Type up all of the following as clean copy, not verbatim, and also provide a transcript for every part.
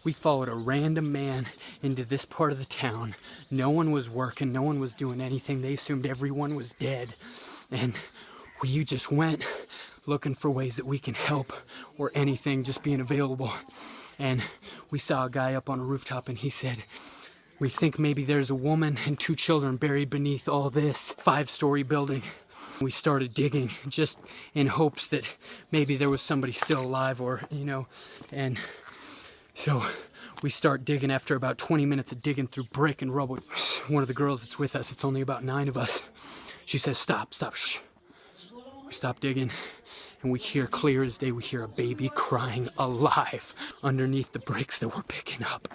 We followed a random man into this part of the town. No one was working, no one was doing anything. They assumed everyone was dead. And we just went looking for ways that we can help or anything, just being available. And we saw a guy up on a rooftop and he said, "We think maybe there's a woman and 2 children buried beneath all this 5-story building." We started digging just in hopes that maybe there was somebody still alive or, and so we start digging after about 20 minutes of digging through brick and rubble. One of the girls that's with us, it's only about 9 of us, she says, stop, shh. We stop digging and we hear clear as day, we hear a baby crying alive underneath the bricks that we're picking up.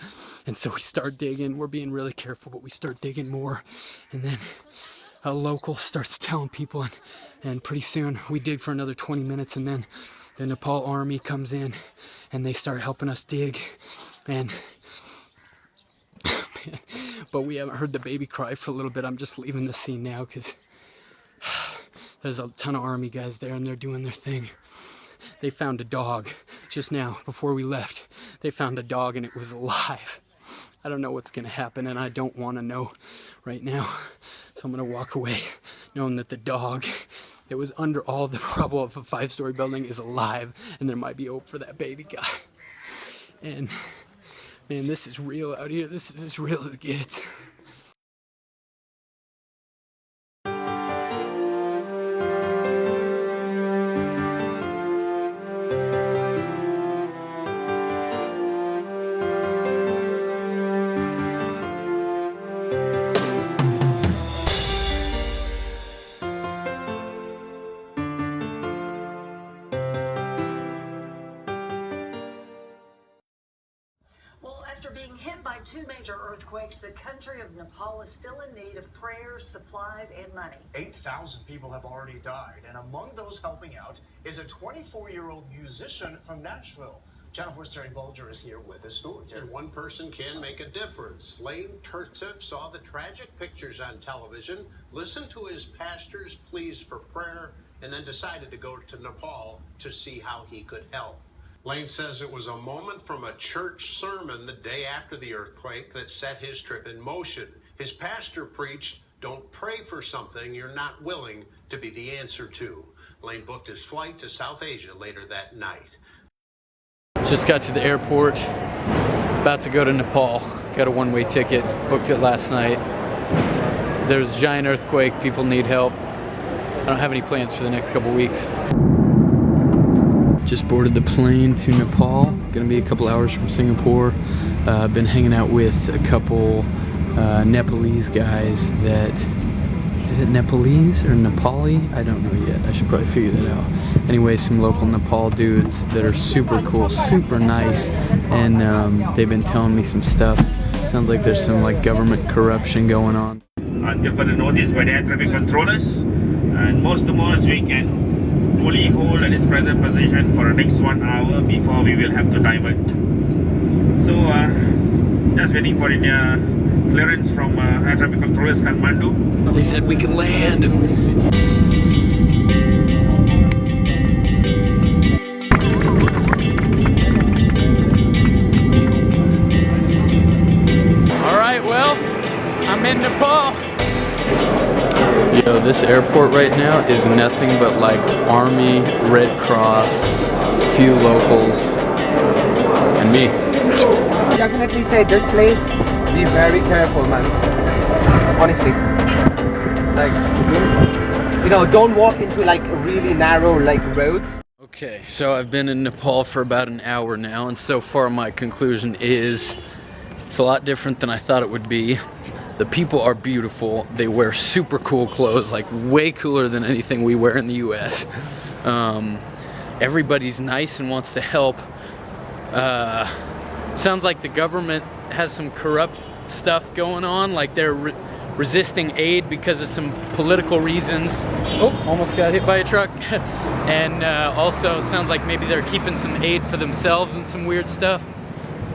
And so we start digging, we're being really careful, but we start digging more. And then a local starts telling people, and pretty soon we dig for another 20 minutes, and then the Nepal army comes in and they start helping us dig. And but we haven't heard the baby cry for a little bit. I'm just leaving the scene now because there's a ton of army guys there and they're doing their thing. They found a dog just now before we left. They found a dog and it was alive. I don't know what's gonna happen and I don't want to know right now. So I'm gonna walk away knowing that the dog that was under all the rubble of a 5-story building is alive and there might be hope for that baby guy. And man, this is real out here. This is as real as it gets. After being hit by 2 major earthquakes, the country of Nepal is still in need of prayers, supplies, and money. 8,000 people have already died, and among those helping out is a 24-year-old musician from Nashville. Channel 4's Terry Bulger is here with his story. And one person can make a difference. Lane Turtsev saw the tragic pictures on television, listened to his pastor's pleas for prayer, and then decided to go to Nepal to see how he could help. Lane says it was a moment from a church sermon the day after the earthquake that set his trip in motion. His pastor preached, "Don't pray for something you're not willing to be the answer to." Lane booked his flight to South Asia later that night. Just got to the airport, about to go to Nepal. Got a one-way ticket, booked it last night. There's a giant earthquake, people need help. I don't have any plans for the next couple weeks. Just boarded the plane to Nepal. Gonna be a couple hours from Singapore. Been hanging out with a couple Nepalese guys that, is it Nepalese or Nepali? I don't know yet. I should probably figure that out. Anyway, some local Nepal dudes that are super cool, super nice, and they've been telling me some stuff. Sounds like there's some like government corruption going on. For the notice by the air traffic controllers, and most we can only hold at its present position for the next 1 hour before we will have to divert. So just waiting for the clearance from air traffic controllers Kathmandu. They said we can land. All right, well, I'm in Nepal. Yo, this airport right now is nothing but like Army, Red Cross, few locals, and me. Definitely say this place, be very careful, man. Honestly. Like, don't walk into like really narrow like roads. Okay, so I've been in Nepal for about an hour now, and so far my conclusion is it's a lot different than I thought it would be. The people are beautiful. They wear super cool clothes, like way cooler than anything we wear in the US. Everybody's nice and wants to help. Sounds like the government has some corrupt stuff going on, like they're resisting aid because of some political reasons. Oh, almost got hit by a truck. And also sounds like maybe they're keeping some aid for themselves and some weird stuff.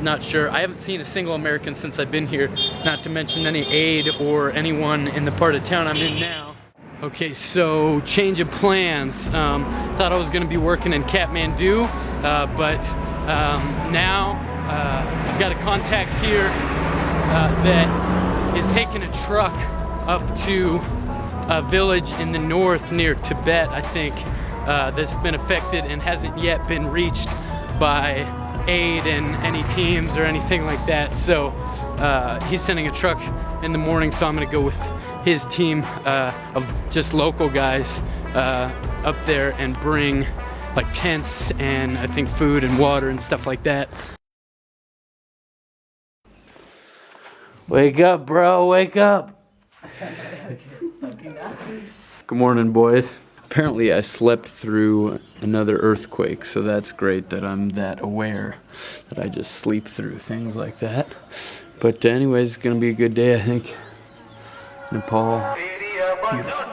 Not sure. I haven't seen a single American since I've been here, not to mention any aid or anyone in the part of town I'm in now. Okay, so change of plans. Thought I was going to be working in Kathmandu, but now got a contact here that is taking a truck up to a village in the north near Tibet, I think, that's been affected and hasn't yet been reached by aid and any teams or anything like that. So he's sending a truck in the morning, so I'm gonna go with his team of just local guys up there and bring like tents and I think food and water and stuff like that. Wake up, bro, wake up. Good morning, boys. Apparently I slept through another earthquake, so that's great that I'm that aware that I just sleep through things like that. But anyways, it's gonna be a good day, I think. Nepal. Beautiful.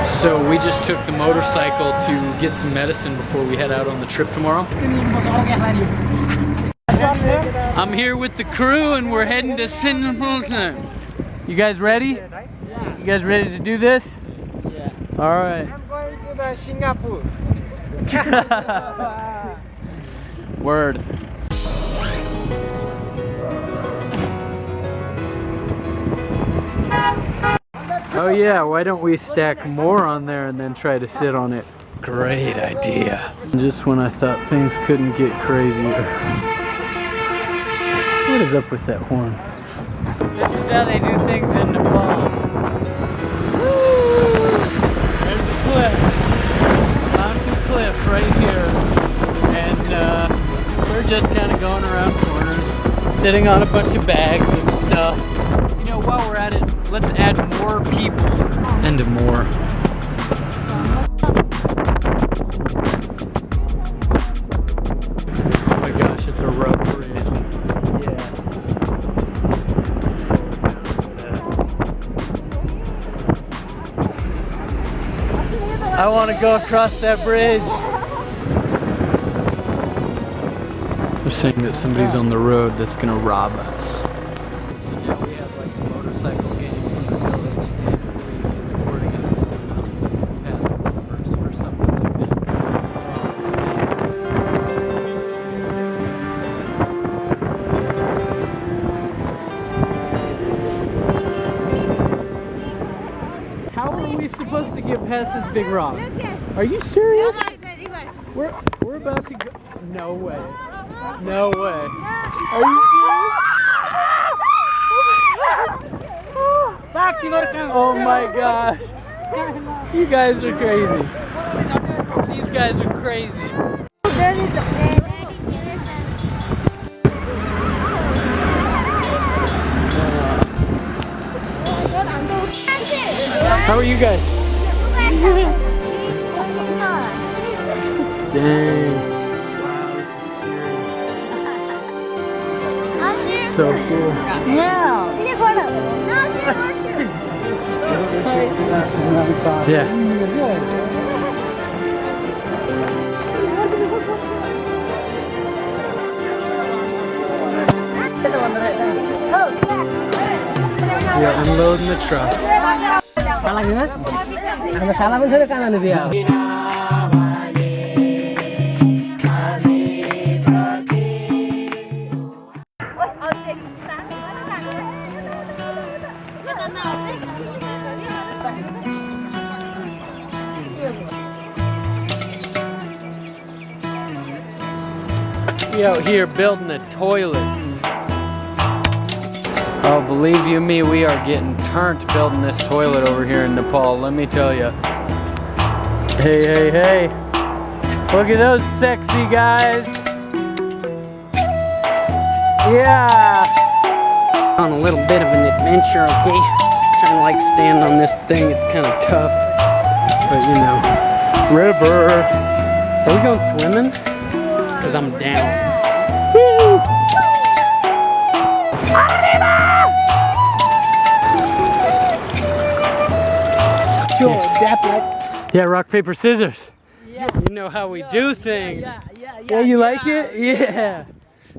So we just took the motorcycle to get some medicine before we head out on the trip tomorrow. I'm here with the crew and we're heading to Singapore. You guys ready? Yeah. You guys ready to do this? Yeah. All right. I'm going to the Singapore. Word. Oh yeah, why don't we stack more on there and then try to sit on it? Great idea. Just when I thought things couldn't get crazier. What is up with that horn? This is how they do things in Nepal. There's the cliff. Mountain cliff right here. And we're just kind of going around corners, sitting on a bunch of bags of stuff. You know, while we're at it, let's add more people and more. Oh my gosh, it's a rough bridge. Yes. I want to go across that bridge. They're saying that somebody's on the road that's going to rob us. So now we have like a motorcycle gang from the village and police escorting us past the borders or something like that. How are we supposed to get past this big rock? Are you serious? We're about to go. No way. No way. Are you serious? Oh my gosh. You guys are crazy. These guys are crazy. How are you guys? Dang. Wow, this is serious. So cool. Yeah. Yeah. Yeah, unloading the truck. We out here building a toilet. Oh, believe you me, we are getting turned building this toilet over here in Nepal, let me tell you. Hey, hey, hey. Look at those sexy guys. Yeah. On a little bit of an adventure, okay? Trying to like stand on this thing, it's kind of tough. But you know. River. Are we going swimming? Because I'm down. Woo! Yeah, rock, paper, scissors. Yeah. You know how we do things. Yeah, you like it? Yeah.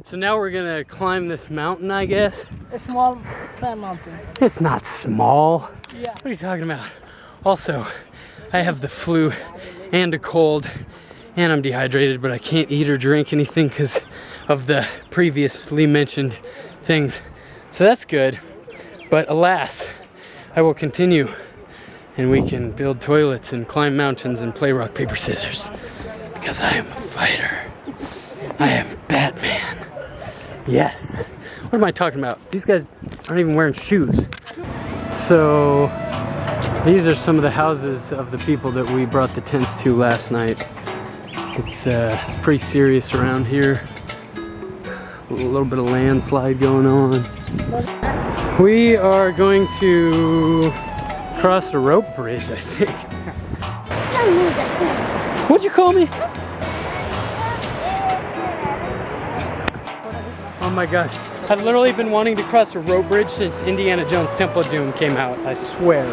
So now we're gonna climb this mountain, I guess. A small mountain. It's not small. What are you talking about? Also, I have the flu and a cold, and I'm dehydrated, but I can't eat or drink anything because of the previously mentioned things. So that's good. But alas, I will continue, and we can build toilets and climb mountains and play rock, paper, scissors. Because I am a fighter. I am Batman. Yes. What am I talking about? These guys aren't even wearing shoes. So these are some of the houses of the people that we brought the tents to last night. It's pretty serious around here. A little bit of landslide going on. We are going to cross a rope bridge, I think. What'd you call me? Oh my gosh. I've literally been wanting to cross a rope bridge since Indiana Jones Temple of Doom came out, I swear.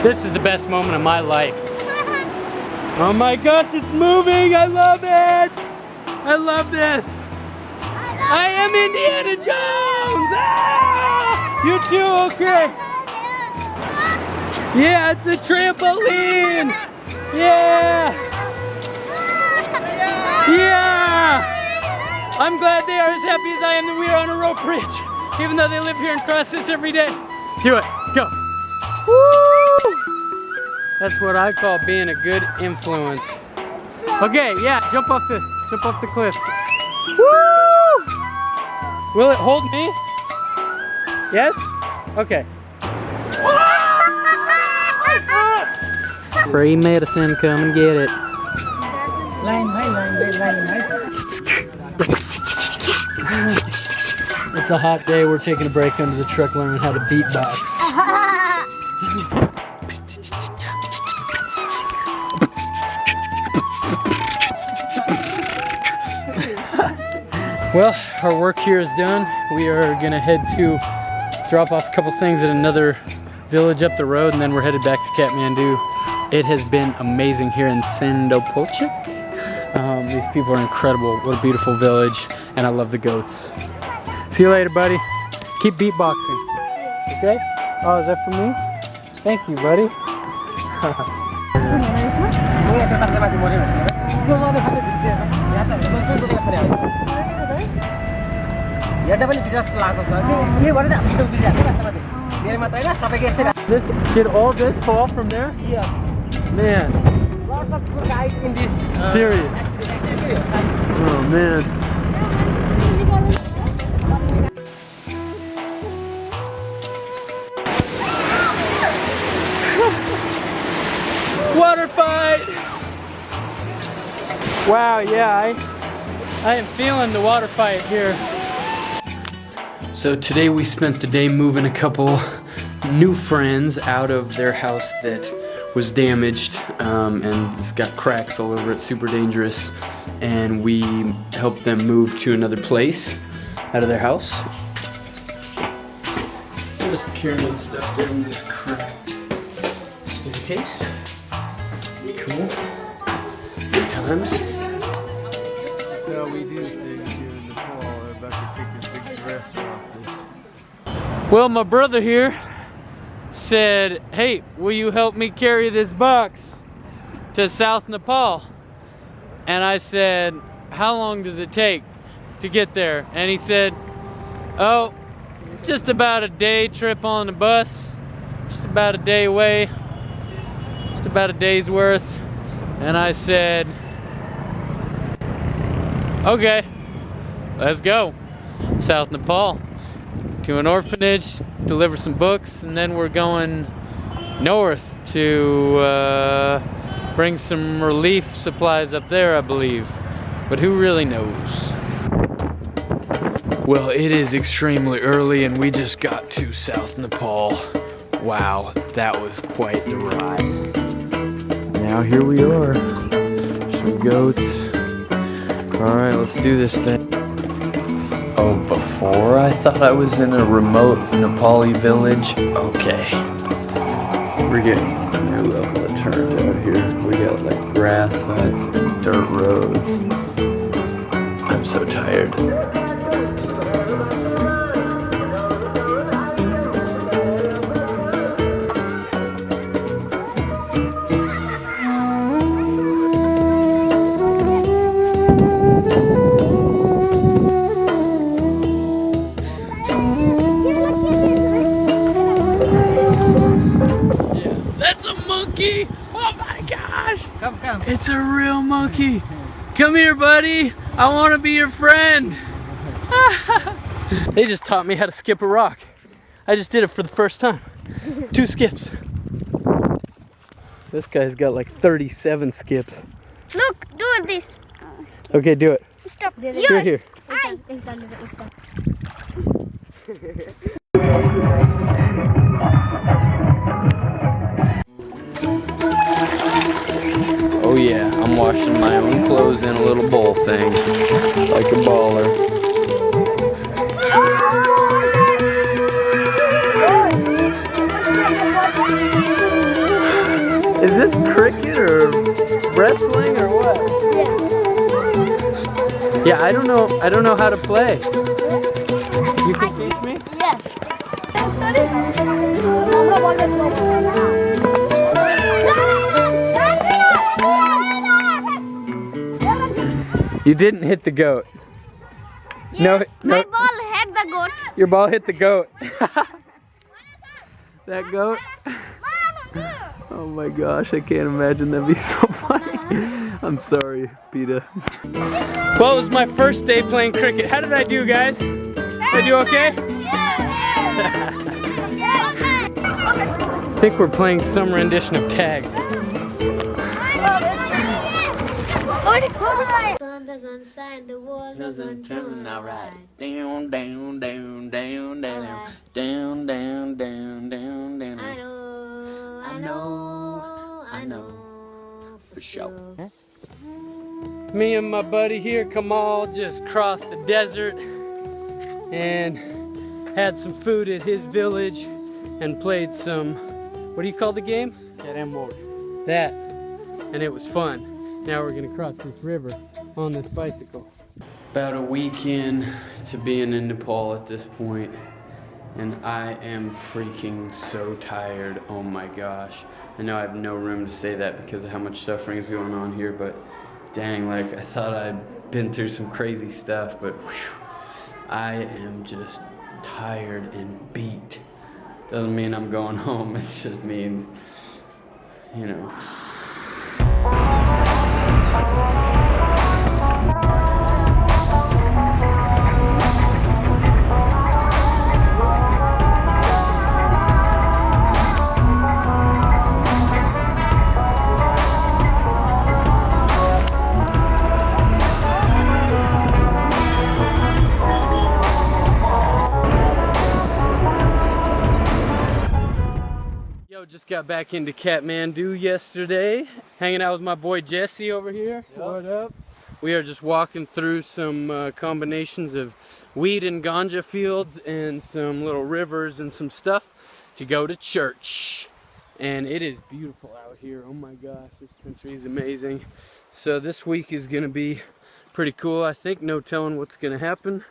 This is the best moment of my life. Oh my gosh, it's moving! I love it! I love this! I am Indiana Jones! Ah! You too, okay? Yeah, it's a trampoline! Yeah! Yeah! I'm glad they are as happy as I am that we are on a rope bridge, even though they live here and cross this every day. Do it, go. Woo! That's what I call being a good influence. Okay, yeah, jump off the cliff. Woo! Will it hold me? Yes? Okay. Free medicine, come and get it. It's a hot day. We're taking a break under the truck, learning how to beatbox. Well, our work here is done. We are gonna head to drop off a couple things at another village up the road, and then we're headed back to Kathmandu. It has been amazing here in Sandopolchik. These people are incredible. What a beautiful village, and I love the goats. See you later, buddy. Keep beatboxing. Okay? Oh, is that for me? Thank you, buddy. Did all this fall from there? Yeah. Man. Lots of people died in this Serious. Oh man. Water fight! Wow, yeah, I am feeling the water fight here. So today we spent the day moving a couple new friends out of their house that was damaged and it's got cracks all over it, super dangerous, and we helped them move to another place out of their house. Just carrying stuff down this cracked staircase. Cool. Good times. So we do things here in Nepal. We're about to take this big dress off. Well, my brother here said, hey, will you help me carry this box to South Nepal? And I said, how long does it take to get there? And he said, oh, just about a day trip on the bus, just about a day away, just about a day's worth. And I said, okay, let's go. South Nepal to an orphanage, deliver some books, and then we're going north to bring some relief supplies up there, I believe. But who really knows? Well, it is extremely early and we just got to South Nepal. Wow, that was quite the ride. Now here we are. Some goats. Alright, let's do this thing. Oh, before I thought I was in a remote Nepali village. Okay. We're getting a new level of turned out here. We got like grass huts and dirt roads. I'm so tired. monkey! Oh my gosh! Come. It's a real monkey! Come here, buddy! I want to be your friend! They just taught me how to skip a rock. I just did it for the first time. 2 skips. This guy's got like 37 skips. Look, do this. Okay, do it. Stop. Do it here. Oh yeah, I'm washing my own clothes in a little bowl thing, like a baller. Is this cricket or wrestling or what? Yeah, I don't know how to play. You can teach me? Yes. You didn't hit the goat. Yes, No. my ball hit the goat. Your ball hit the goat. That goat? Oh my gosh, I can't imagine that'd be so funny. I'm sorry, Peter. Well, it was my first day playing cricket. How did I do, guys? Did I do okay? I think we're playing some rendition of tag. The sun shine, the world Doesn't turn out right. Down, down, down, down, down, down, down, down, down, down. I know, for sure. Me and my buddy here, Kamal, just crossed the desert and had some food at his village and played some, what do you call the game? That, and it was fun. Now we're gonna cross this river on this bicycle. About a week in to being in Nepal at this point, and I am freaking so tired. Oh my gosh. I know I have no room to say that because of how much suffering is going on here, but dang, like I thought I'd been through some crazy stuff, but whew, I am just tired and beat. Doesn't mean I'm going home, it just means, you know. Just got back into Kathmandu yesterday, hanging out with my boy Jesse over here. Yep. What up? We are just walking through some combinations of weed and ganja fields and some little rivers and some stuff to go to church. And it is beautiful out here. Oh my gosh, this country is amazing. So this week is gonna be pretty cool. I think no telling what's gonna happen.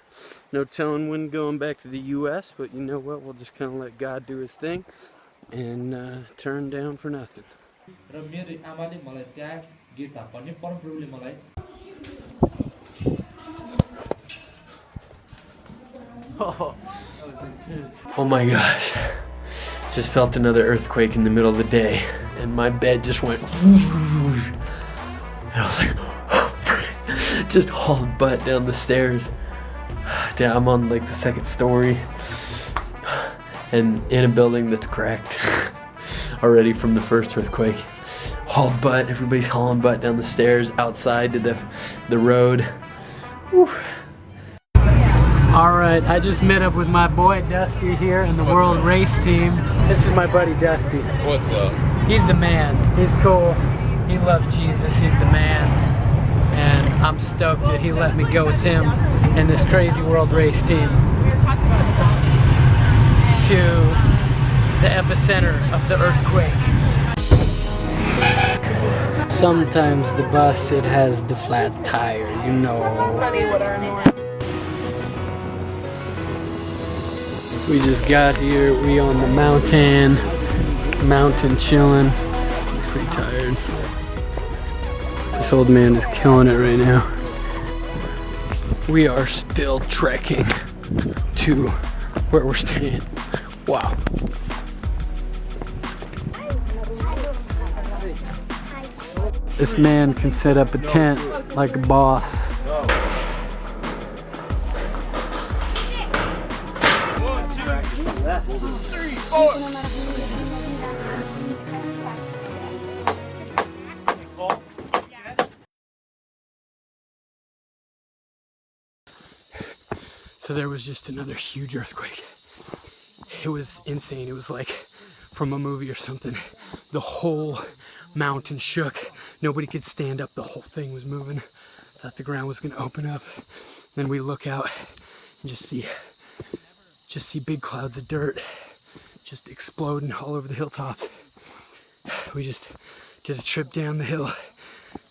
No telling when going back to the US, but you know what? We'll just kind of let God do his thing and turn down for nothing. Oh my gosh, just felt another earthquake in the middle of the day and my bed just went and I was like just hauled butt down the stairs. I'm on like the 2nd story and in a building that's cracked already from the first earthquake. Hauled butt, everybody's hauling butt down the stairs outside to the road. Whew. All right, I just met up with my boy Dusty here in the World Race Team. This is my buddy Dusty. What's up? He's the man. He's cool. He loves Jesus. He's the man. And I'm stoked that he let me go with him in this crazy World Race Team to the epicenter of the earthquake. Sometimes the bus, it has the flat tire, you know. We just got here, we on the mountain chilling. Pretty tired. This old man is killing it right now. We are still trekking to where we're staying. Wow. This man can set up a tent like a boss. So there was just another huge earthquake. It was insane. It was like from a movie or something. The whole mountain shook. Nobody could stand up. The whole thing was moving. Thought the ground was gonna open up. Then we look out and just see big clouds of dirt just exploding all over the hilltops. We just did a trip down the hill,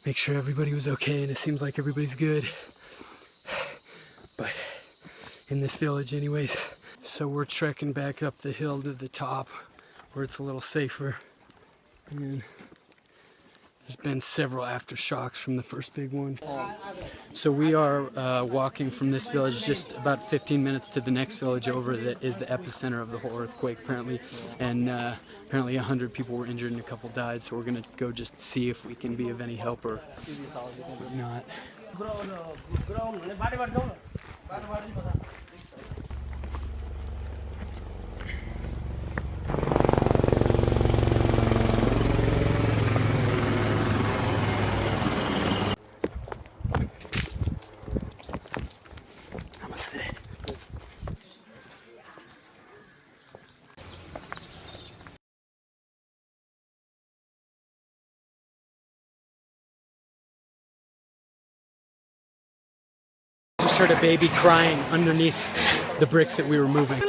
make sure everybody was okay, and it seems like everybody's good. But in this village anyways. So we're trekking back up the hill to the top where it's a little safer. And there's been several aftershocks from the first big one. So we are walking from this village just about 15 minutes to the next village over that is the epicenter of the whole earthquake apparently. And apparently 100 people were injured and a couple died. So we're gonna go just see if we can be of any help or not. Just heard a baby crying underneath the bricks that we were moving.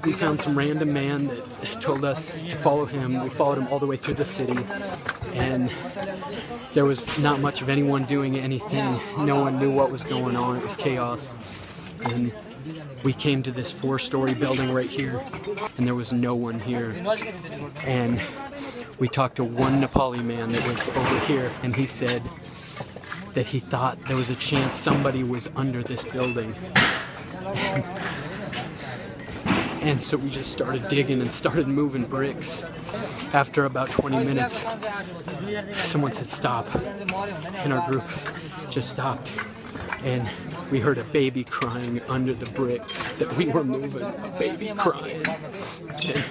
We found some random man that told us to follow him. We followed him all the way through the city, and there was not much of anyone doing anything. No one knew what was going on. It was chaos. And we came to this 4-story building right here, and there was no one here. And we talked to one Nepali man that was over here, and he said that he thought there was a chance somebody was under this building. And so we just started digging and started moving bricks. After about 20 minutes, someone said stop, and our group just stopped. And we heard a baby crying under the bricks that we were moving. A baby crying. And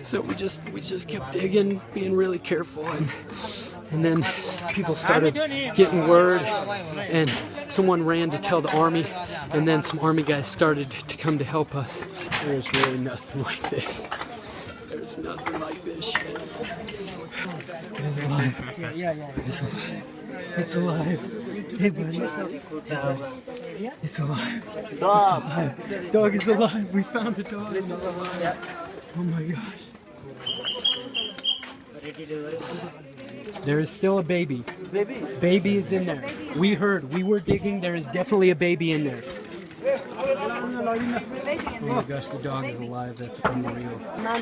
so we just kept digging, being really careful, and then people started getting word, and someone ran to tell the army, and then some army guys started to come to help us. There's really nothing like this. There's nothing like this shit. It is alive. It's alive. It's alive. Hey, buddy. It's alive. Dog. It's alive. Dog is alive. We found the dog. It's alive. Oh my gosh. There is still a baby. Baby is in there. We heard. We were digging. There is definitely a baby in there. Oh my gosh, the dog is alive. That's unreal. Oh my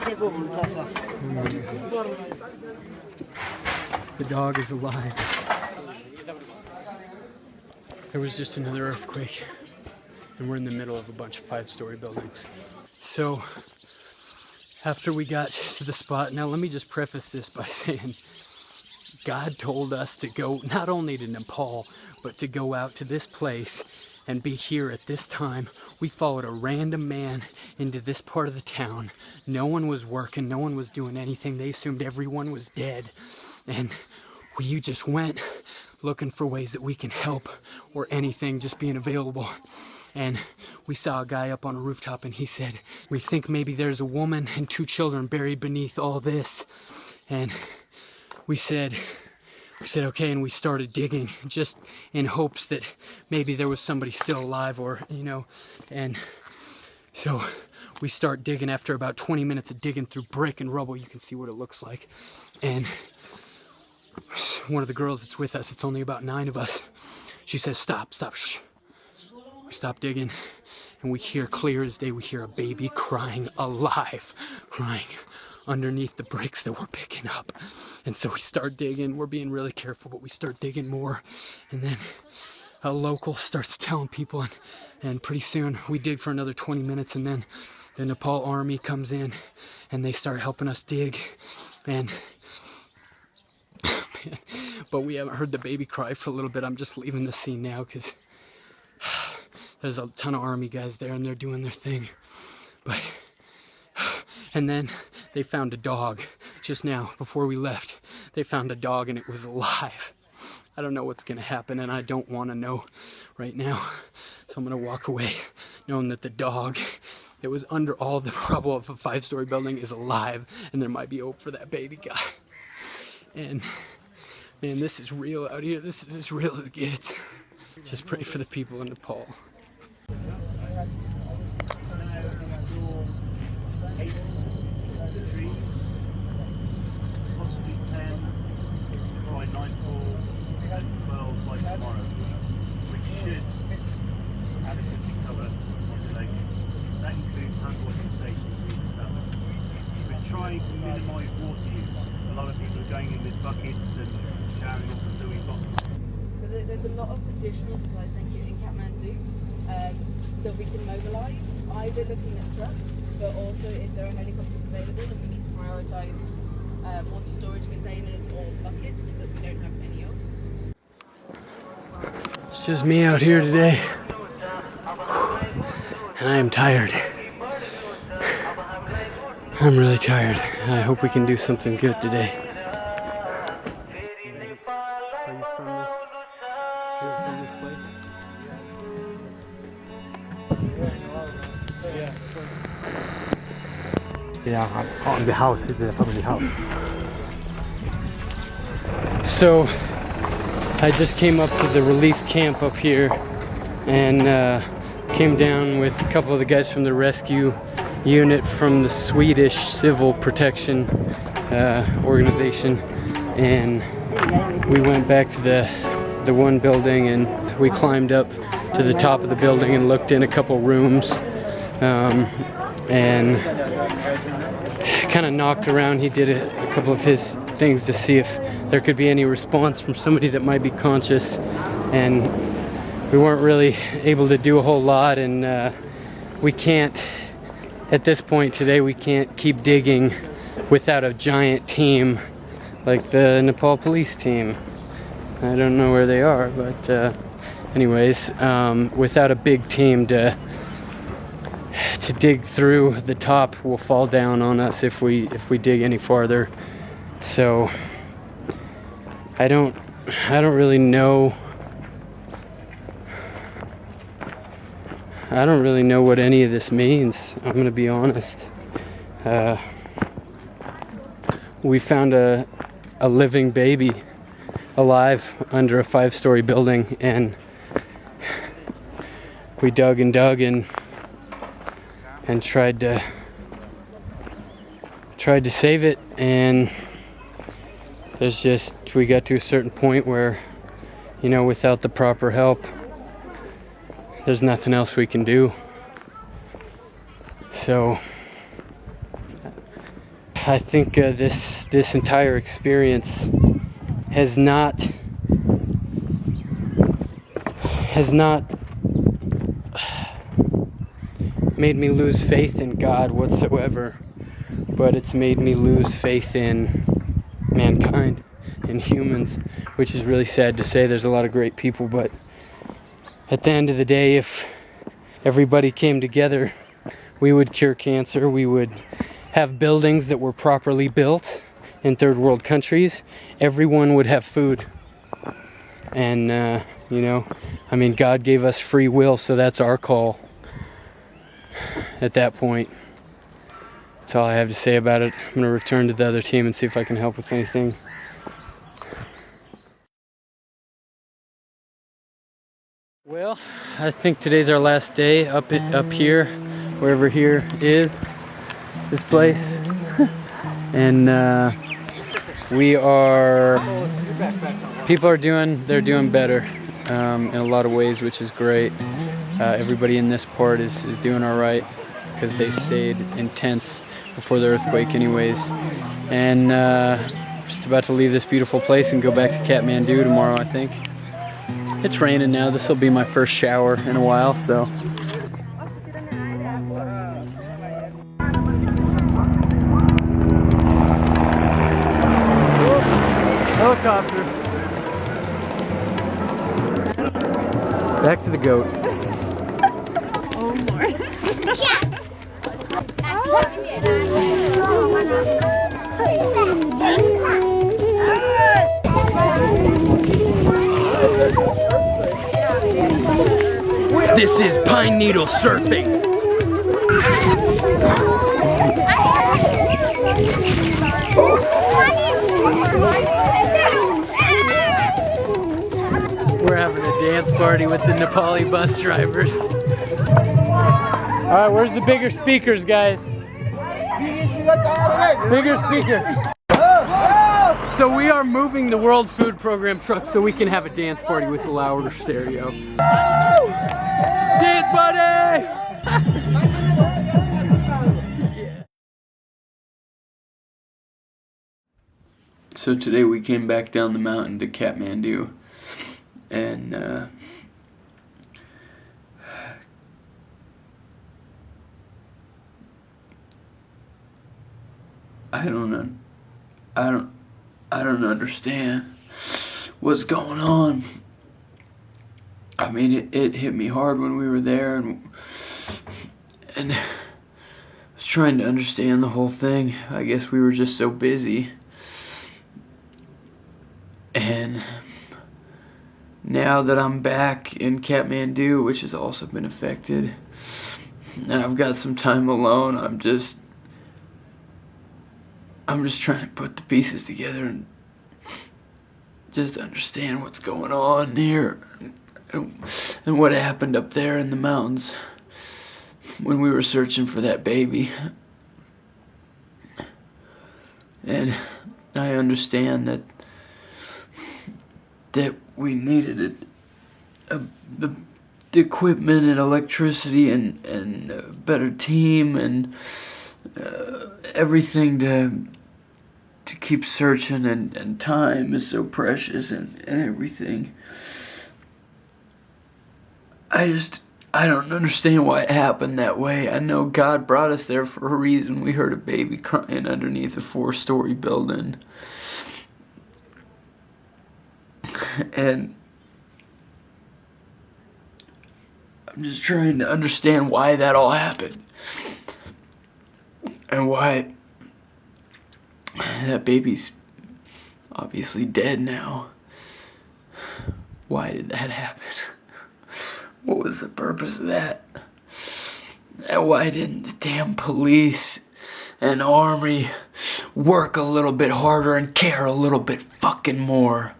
God. The dog is alive. There was just another earthquake, and we're in the middle of a bunch of 5-story buildings. So after we got to the spot, now let me just preface this by saying God told us to go not only to Nepal, but to go out to this place and be here at this time. We followed a random man into this part of the town. No one was working, no one was doing anything. They assumed everyone was dead. And we just went looking for ways that we can help or anything, just being available. And we saw a guy up on a rooftop, and he said, we think maybe there's a woman and 2 children buried beneath all this. And we said, okay, and we started digging just in hopes that maybe there was somebody still alive, or, you know. And so we start digging. After about 20 minutes of digging through brick and rubble, you can see what it looks like. And one of the girls that's with us, it's only about 9 of us, she says, stop, shh. We stop digging, and we hear clear as day, we hear a baby crying, alive, crying underneath the bricks that we're picking up. And so we start digging. We're being really careful, but we start digging more. And then a local starts telling people, and pretty soon we dig for another 20 minutes, and then the Nepal army comes in and they start helping us dig. And but we haven't heard the baby cry for a little bit. I'm just leaving the scene now because there's a ton of army guys there and they're doing their thing. But and then they found a dog just now before we left. They found a dog and it was alive. I don't know what's gonna happen, and I don't want to know right now. So I'm gonna walk away knowing that the dog that was under all the rubble of a 5-story building is alive, and there might be hope for that baby guy. And man, this is real out here. This is as real as it gets. Just pray for the people in Nepal. Possibly 10 by nightfall, 12 by tomorrow, which should adequately cover population. That includes hand-washing stations and stuff. We're trying to minimise water use. A lot of people are going in with buckets and showering also, so we've got... So there's a lot of additional supplies, thank you, in Kathmandu that we can mobilise, either looking at trucks, but also if there are helicopters available, then we need to prioritise water storage containers or buckets that we don't have any of. It's just me out here today, and I am tired. I'm really tired. I hope we can do something good today. Are you from this place? Yeah, on the house. It's a family house. So I just came up to the relief camp up here and came down with a couple of the guys from the rescue unit from the Swedish Civil Protection organization, and we went back to the one building, and we climbed up to the top of the building and looked in a couple rooms and kind of knocked around. He did a couple of his things to see if there could be any response from somebody that might be conscious, and we weren't really able to do a whole lot, and we can't, at this point today, we can't keep digging without a giant team like the Nepal police team. I don't know where they are, but anyways, without a big team to dig through, the top will fall down on us if we dig any farther. So I don't really know. I don't really know what any of this means. I'm gonna be honest. We found a living baby alive under a 5-story building, and we dug and dug and tried to save it, and we got to a certain point where, you know, without the proper help, there's nothing else we can do. So I think this entire experience has not made me lose faith in God whatsoever, but it's made me lose faith in mankind, in humans, which is really sad to say. There's a lot of great people, but at the end of the day, if everybody came together, we would cure cancer. We would have buildings that were properly built in third world countries. Everyone would have food. And, you know, I mean, God gave us free will, so that's our call at that point. That's all I have to say about it. I'm going to return to the other team and see if I can help with anything. Well, I think today's our last day up here, wherever here is, this place. And people are doing better in a lot of ways, which is great. Everybody in this part is doing all right because they stayed intense before the earthquake anyways. And just about to leave this beautiful place and go back to Kathmandu tomorrow, I think. It's raining now. This will be my first shower in a while, so. Helicopter. Back to the goat. Oh my. This is pine needle surfing. We're having a dance party with the Nepali bus drivers. All right, where's the bigger speakers, guys? Bigger speaker. So we are moving the World Food Program truck so we can have a dance party with the louder stereo. Dance party! So today we came back down the mountain to Kathmandu, and I don't understand what's going on. I mean, it hit me hard when we were there, and I was trying to understand the whole thing. I guess we were just so busy. And now that I'm back in Kathmandu, which has also been affected, and I've got some time alone, I'm just trying to put the pieces together and just understand what's going on here and what happened up there in the mountains when we were searching for that baby. And I understand that we needed the equipment and electricity and a better team and everything to keep searching, and time is so precious and everything. I don't understand why it happened that way. I know God brought us there for a reason. We heard a baby crying underneath a 4-story building. And I'm just trying to understand why that all happened. And why that baby's obviously dead now. Why did that happen? What was the purpose of that? And why didn't the damn police and army work a little bit harder and care a little bit fucking more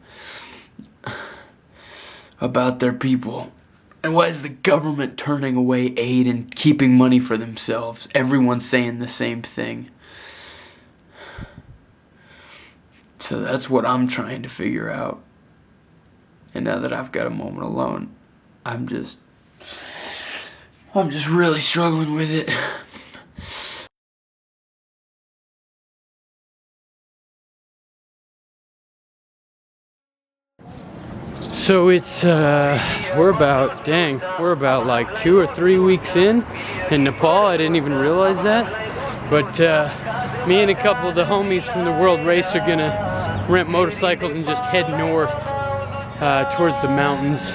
about their people? And why is the government turning away aid and keeping money for themselves? Everyone's saying the same thing. So that's what I'm trying to figure out. And now that I've got a moment alone, I'm just really struggling with it. So it's, we're about like 2 or 3 weeks in Nepal. I didn't even realize that. But me and a couple of the homies from the World Race are gonna rent motorcycles and just head north towards the mountains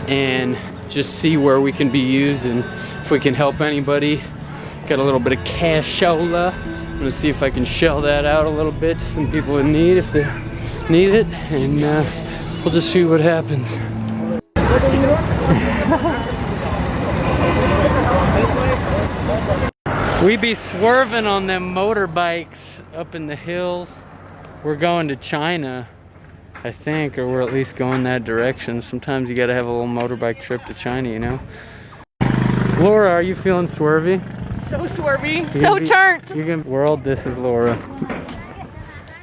and just see where we can be used and if we can help anybody. Got a little bit of cashola. I'm gonna see if I can shell that out a little bit to some people in need if they need it, and we'll just see what happens. We be swerving on them motorbikes up in the hills. We're going to China, I think, or we're at least going that direction. Sometimes you gotta have a little motorbike trip to China, you know? Laura, are you feeling swervy? So swervy, so turnt. World, this is Laura.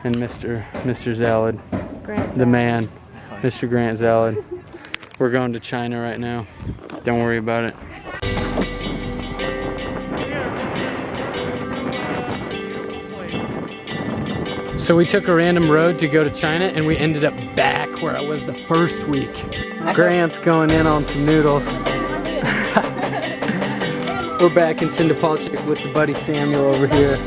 And Mr. Zalad, the man, Mr. Grant Zalad. We're going to China right now. Don't worry about it. So we took a random road to go to China and we ended up back where I was the first week. Grant's going in on some noodles. We're back in Sindapalchik with the buddy Samuel over here.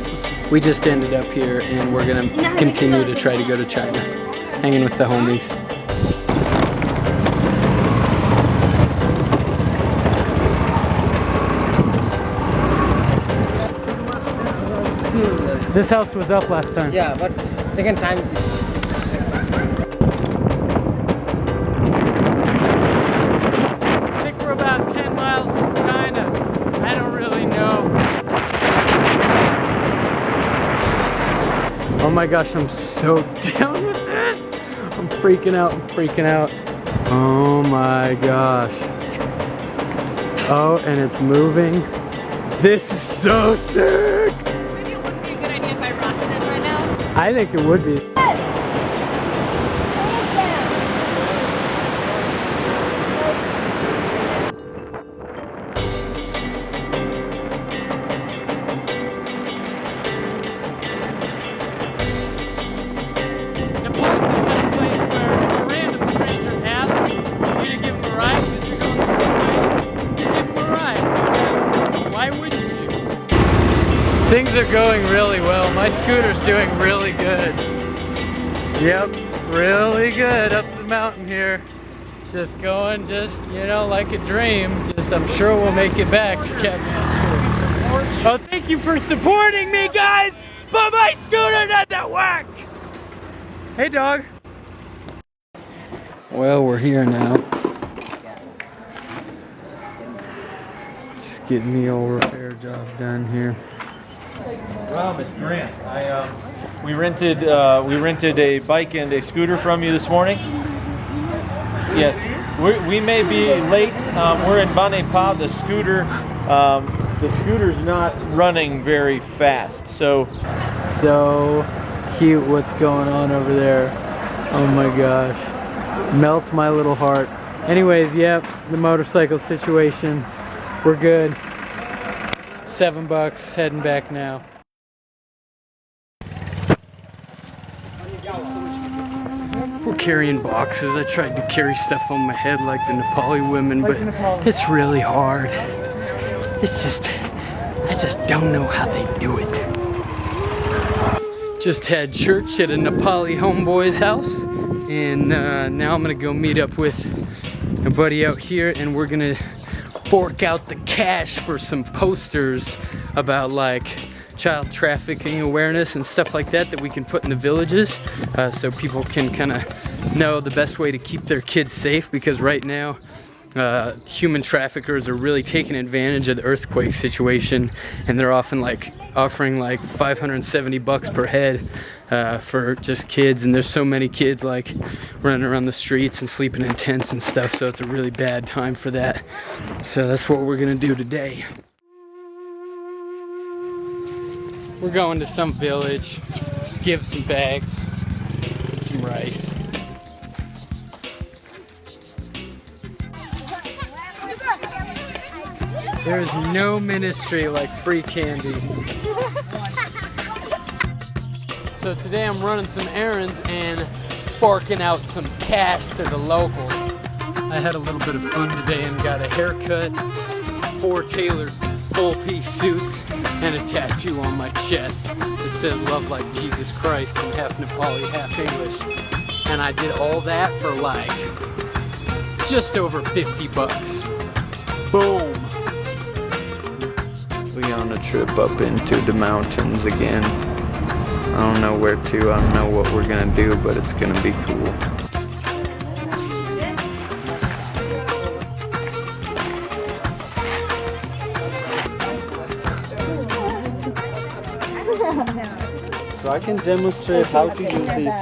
We just ended up here and we're gonna continue to try to go to China. Hanging with the homies. This house was up last time. Yeah, but second time. I think we're about 10 miles from China. I don't really know. Oh my gosh, I'm so down with this. I'm freaking out, I'm freaking out. Oh my gosh. Oh, and it's moving. This is so sick. Maybe it wouldn't be a good idea if I rushed it right now. I think it would be. Things are going really well. My scooter's doing really good. Yep, really good up the mountain here. It's just going you know, like a dream. I'm sure we'll make it back to Kathmandu. Oh, thank you for supporting me, guys! But my scooter doesn't work! Hey, dog. Well, we're here now. Just getting the old repair job done here. Rob, it's Grant. We rented a bike and a scooter from you this morning. Yes, we may be late. We're in Nepal. The scooter's not running very fast. So cute. What's going on over there? Oh my gosh, melts my little heart. Anyways, yep, the motorcycle situation. We're good. $7, heading back now. We're carrying boxes. I tried to carry stuff on my head like the Nepali women, but it's really hard. It's just, I just don't know how they do it. Just had church at a Nepali homeboy's house, and now I'm gonna go meet up with a buddy out here, and we're gonna fork out the cash for some posters about like child trafficking awareness and stuff like that we can put in the villages, so people can kind of know the best way to keep their kids safe, because right now human traffickers are really taking advantage of the earthquake situation, and they're often like offering like $570 per head for just kids, and there's so many kids like running around the streets and sleeping in tents and stuff, so it's a really bad time for that. So that's what we're gonna do today. We're going to some village to give some bags and some rice. There is no ministry like free candy. So today I'm running some errands and forking out some cash to the locals. I had a little bit of fun today and got a haircut, 4 tailored full-piece suits, and a tattoo on my chest that says "Love like Jesus Christ" in half Nepali, half English. And I did all that for like just over $50. Boom. We on a trip up into the mountains again. I don't know where to, I don't know what we're gonna do, but it's gonna be cool. So I can demonstrate how to use this.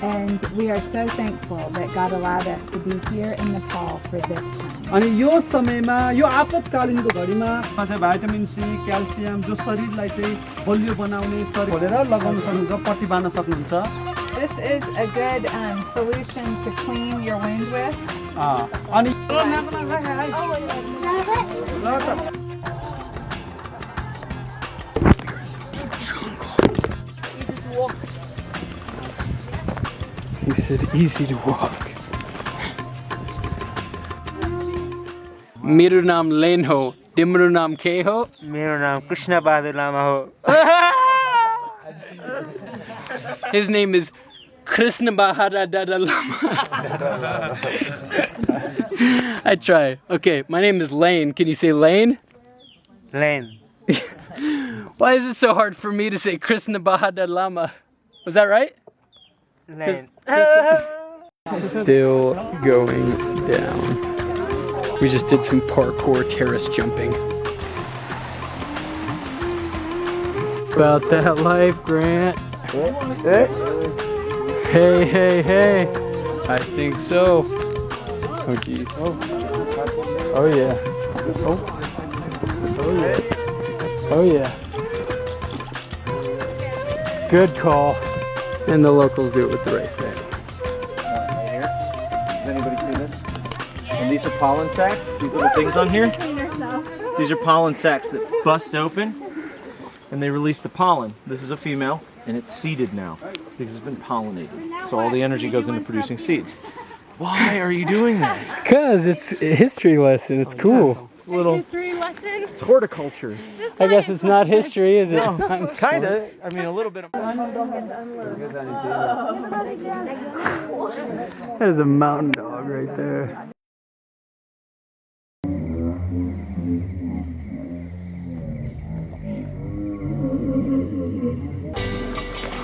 And we are so thankful that God allowed us to be here in Nepal for this time. अनि यो समयमा यो आपतकालीनको घडीमा चाहिँ vitamin C calcium जो शरीरलाई चाहिँ बलियो बनाउने शरीर खोलेर लगाउन सक्नुहुन्छ पट्टी बाँध्न सक्नुहुन्छ. This is a good solution to clean your wound with. अनि makes it easy to walk. मेरो नाम लेन हो, तिम्रो नाम के हो? मेरो नाम कृष्ण बहादुर लामा हो. His name is Krishna Bahadur Lama. I try. Okay, my name is Lane. Can you say Lane? Lane. Why is it so hard for me to say Krishna Bahadur Lama? Was that right? Lane. Still going down. We just did some parkour terrace jumping. About that life, Grant. Hey, hey, hey. I think so. Oh, geez. Oh, yeah. Oh, yeah. Oh, yeah. Good call. And the locals do it with the race bag. Right here. Does anybody see this? And these are pollen sacs. These little things on here. These are pollen sacs that bust open and they release the pollen. This is a female and it's seeded now because it's been pollinated. So all the energy goes into producing seeds. Why are you doing that? Because it's a history lesson. It's cool. Little history lesson. It's horticulture. I guess it's not history, is it? No, kind of. I mean, a little bit of. There's a mountain dog right there.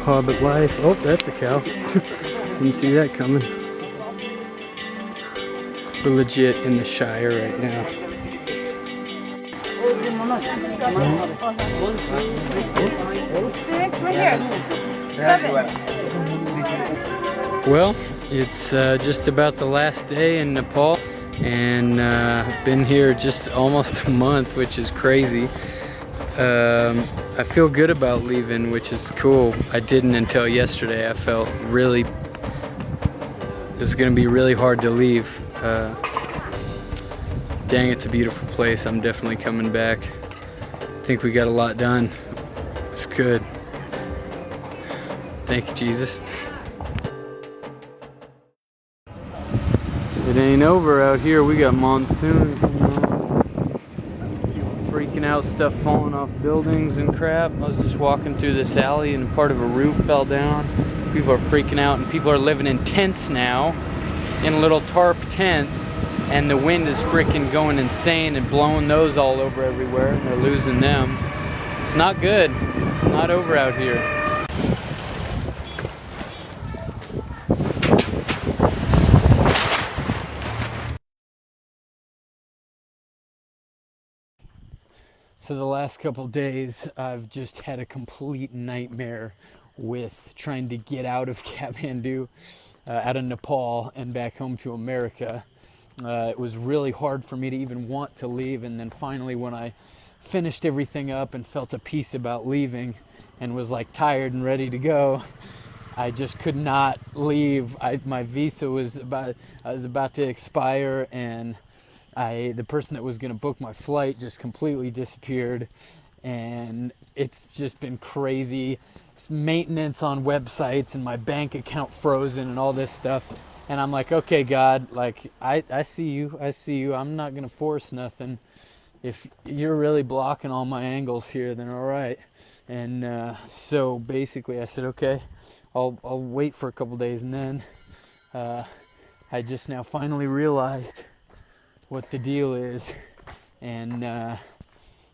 Hobbit life. Oh, that's a cow. Didn't see that coming. We're legit in the Shire right now. Well, it's just about the last day in Nepal, and been here just almost a month, which is crazy. I feel good about leaving, which is cool. I didn't until yesterday. I felt really, it was gonna be really hard to leave. Dang, it's a beautiful place. I'm definitely coming back. I think we got a lot done. It's good. Thank you, Jesus. It ain't over out here. We got monsoon coming on. Freaking out, stuff falling off buildings and crap. I was just walking through this alley and part of a roof fell down. People are freaking out and people are living in tents now, in little tarp tents, and the wind is freaking going insane and blowing those all over everywhere, and they're losing them. It's not good. It's not over out here. So the last couple days, I've just had a complete nightmare with trying to get out of Kathmandu, out of Nepal, and back home to America. It was really hard for me to even want to leave, and then finally when I finished everything up and felt a peace about leaving and was like tired and ready to go, I just could not leave. My visa was about to expire, and the person that was going to book my flight just completely disappeared, and it's just been crazy. Maintenance on websites and my bank account frozen and all this stuff. And I'm like, okay, God, like, I see you. I'm not going to force nothing. If you're really blocking all my angles here, then all right. And so basically I said, okay, I'll wait for a couple days. And then I just now finally realized what the deal is. And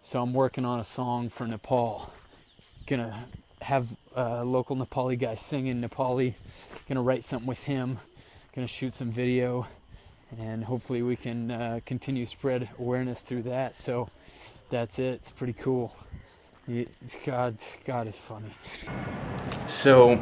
so I'm working on a song for Nepal. Gonna have a local Nepali guy sing in Nepali. Gonna write something with him. Gonna shoot some video, and hopefully we can continue to spread awareness through that. So that's it. It's pretty cool. God is funny. So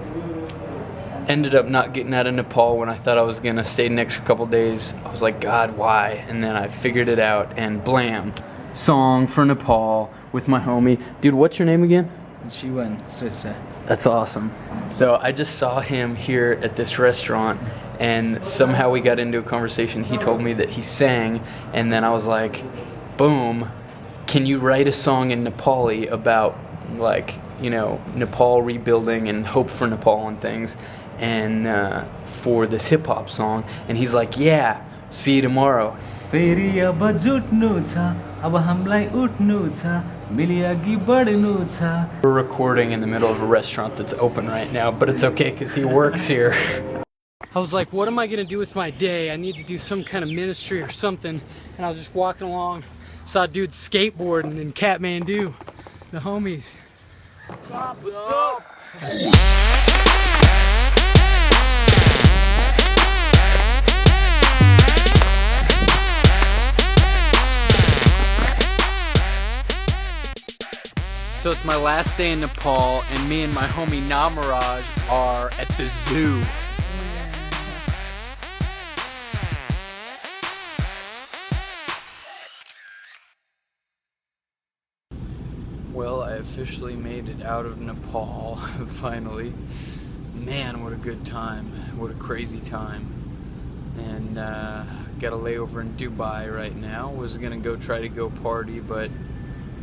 ended up not getting out of Nepal when I thought I was gonna stay the next couple days. I was like, God, why? And then I figured it out, and blam, song for Nepal with my homie. Dude, what's your name again? Shivan Srisha. That's awesome. So I just saw him here at this restaurant, and somehow we got into a conversation. He told me that he sang, and then I was like, boom, can you write a song in Nepali about like you know, Nepal rebuilding and hope for Nepal and things, and for this hip hop song. And he's like, yeah, see you tomorrow. We're recording in the middle of a restaurant that's open right now, but it's okay because he works here. I was like, what am I gonna do with my day? I need to do some kind of ministry or something. And I was just walking along, saw dudes skateboarding in Kathmandu, the homies. What's up? What's up? So it's my last day in Nepal, and me and my homie Namaraj are at the zoo. Well, I officially made it out of Nepal, finally. Man, what a good time. What a crazy time. And got a layover in Dubai right now. Was gonna go try to go party, but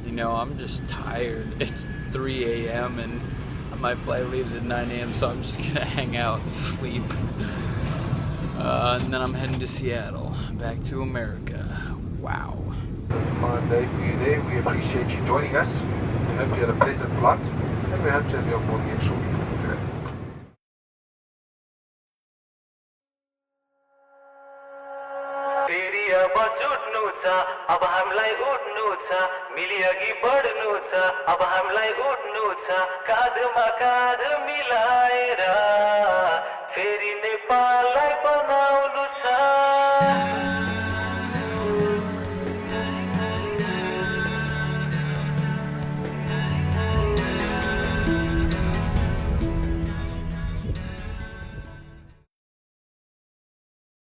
you know, I'm just tired. It's 3 a.m. and my flight leaves at 9 a.m. so I'm just gonna hang out and sleep. And then I'm heading to Seattle, back to America. Wow. Monday for you there. We appreciate you joining us. We hope you had a pleasant flight, and we hope to have you on board again shortly. अब हामीलाई उठ्नु छ मिली अघि बढ्नु छ अब हामीलाई उठ्नु छ काँधमा काँध मिला